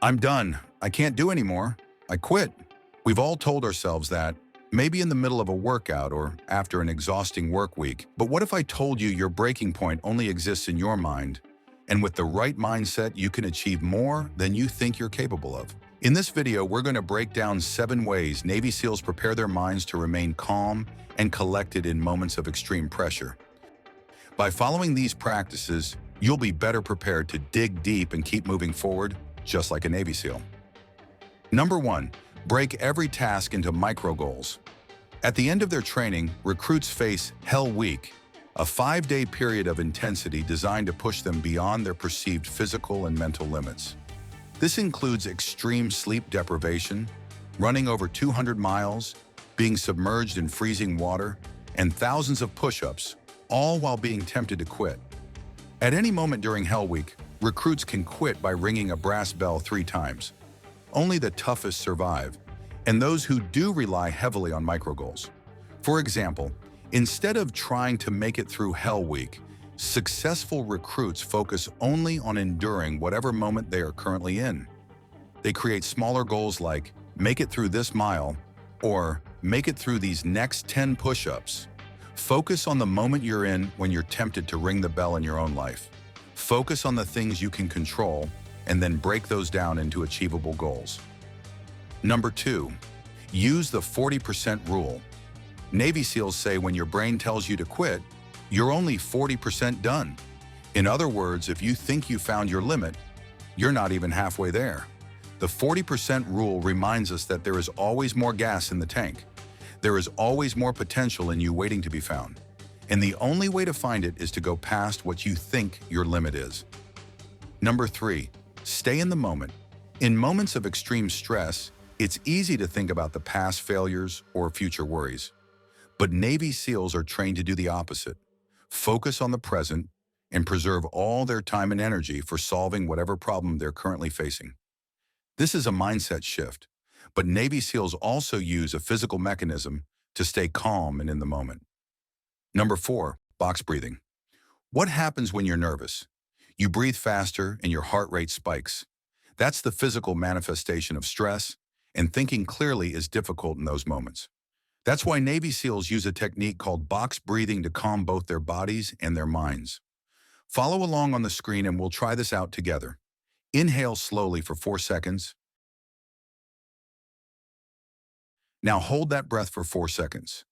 I'm done. I can't do anymore. I quit. We've all told ourselves that, maybe in the middle of a workout or after an exhausting work week. But what if I told you your breaking point only exists in your mind, and with the right mindset, you can achieve more than you think you're capable of? In this video, we're going to break down 7 ways Navy SEALs prepare their minds to remain calm and collected in moments of extreme pressure. By following these practices, you'll be better prepared to dig deep and keep moving forward, just like a Navy SEAL. Number 1, break every task into micro goals. At the end of their training, recruits face Hell Week, a 5-day period of intensity designed to push them beyond their perceived physical and mental limits. This includes extreme sleep deprivation, running over 200 miles, being submerged in freezing water, and thousands of push-ups, all while being tempted to quit. At any moment during Hell Week, recruits can quit by ringing a brass bell 3 times. Only the toughest survive, and those who do rely heavily on micro goals. For example, instead of trying to make it through Hell Week, successful recruits focus only on enduring whatever moment they are currently in. They create smaller goals like, make it through this mile, or make it through these next 10 push-ups. Focus on the moment you're in when you're tempted to ring the bell in your own life. Focus on the things you can control, and then break those down into achievable goals. Number 2, use the 40% rule. Navy SEALs say when your brain tells you to quit, you're only 40% done. In other words, if you think you found your limit, you're not even halfway there. The 40% rule reminds us that there is always more gas in the tank. There is always more potential in you waiting to be found. And the only way to find it is to go past what you think your limit is. Number 3, stay in the moment. In moments of extreme stress, it's easy to think about the past failures or future worries. But Navy SEALs are trained to do the opposite. Focus on the present and preserve all their time and energy for solving whatever problem they're currently facing. This is a mindset shift, but Navy SEALs also use a physical mechanism to stay calm and in the moment. Number 4, box breathing. What happens when you're nervous? You breathe faster and your heart rate spikes. That's the physical manifestation of stress, and thinking clearly is difficult in those moments. That's why Navy SEALs use a technique called box breathing to calm both their bodies and their minds. Follow along on the screen and we'll try this out together. Inhale slowly for 4 seconds. Now hold that breath for 4 seconds.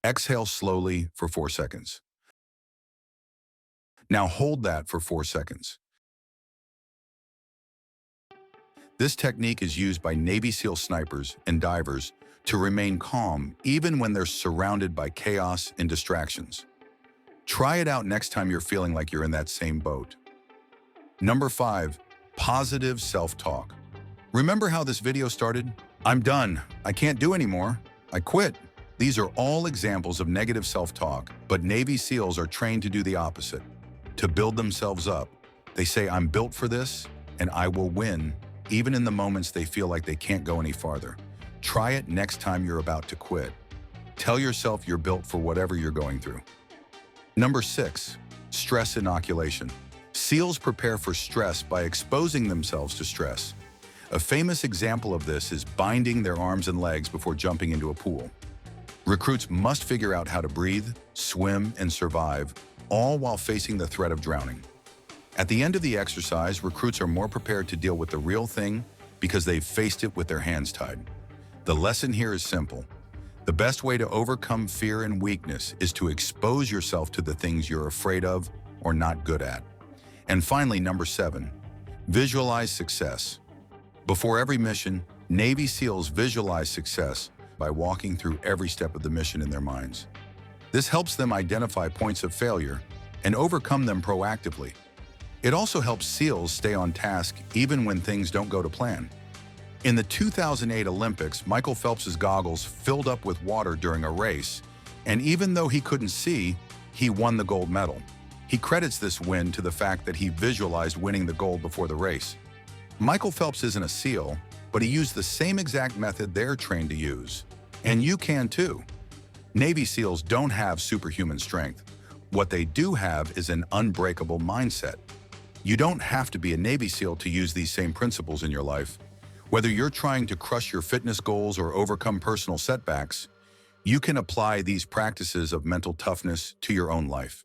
Exhale slowly for 4 seconds. Now hold that for 4 seconds. This technique is used by Navy SEAL snipers and divers to remain calm even when they're surrounded by chaos and distractions. Try it out next time you're feeling like you're in that same boat. Number 5, positive self-talk. Remember how this video started? I'm done. I can't do anymore. I quit. These are all examples of negative self-talk, but Navy SEALs are trained to do the opposite, to build themselves up. They say, I'm built for this, and I will win, even in the moments they feel like they can't go any farther. Try it next time you're about to quit. Tell yourself you're built for whatever you're going through. Number 6, stress inoculation. SEALs prepare for stress by exposing themselves to stress. A famous example of this is binding their arms and legs before jumping into a pool. Recruits must figure out how to breathe, swim, and survive, all while facing the threat of drowning. At the end of the exercise, recruits are more prepared to deal with the real thing because they've faced it with their hands tied. The lesson here is simple. The best way to overcome fear and weakness is to expose yourself to the things you're afraid of or not good at. And finally, number 7, visualize success. Before every mission, Navy SEALs visualize success by walking through every step of the mission in their minds. This helps them identify points of failure and overcome them proactively. It also helps SEALs stay on task even when things don't go to plan. In the 2008 Olympics, Michael Phelps's goggles filled up with water during a race, and even though he couldn't see, he won the gold medal. He credits this win to the fact that he visualized winning the gold before the race. Michael Phelps isn't a SEAL, but he used the same exact method they're trained to use. And you can too. Navy SEALs don't have superhuman strength. What they do have is an unbreakable mindset. You don't have to be a Navy SEAL to use these same principles in your life. Whether you're trying to crush your fitness goals or overcome personal setbacks, you can apply these practices of mental toughness to your own life.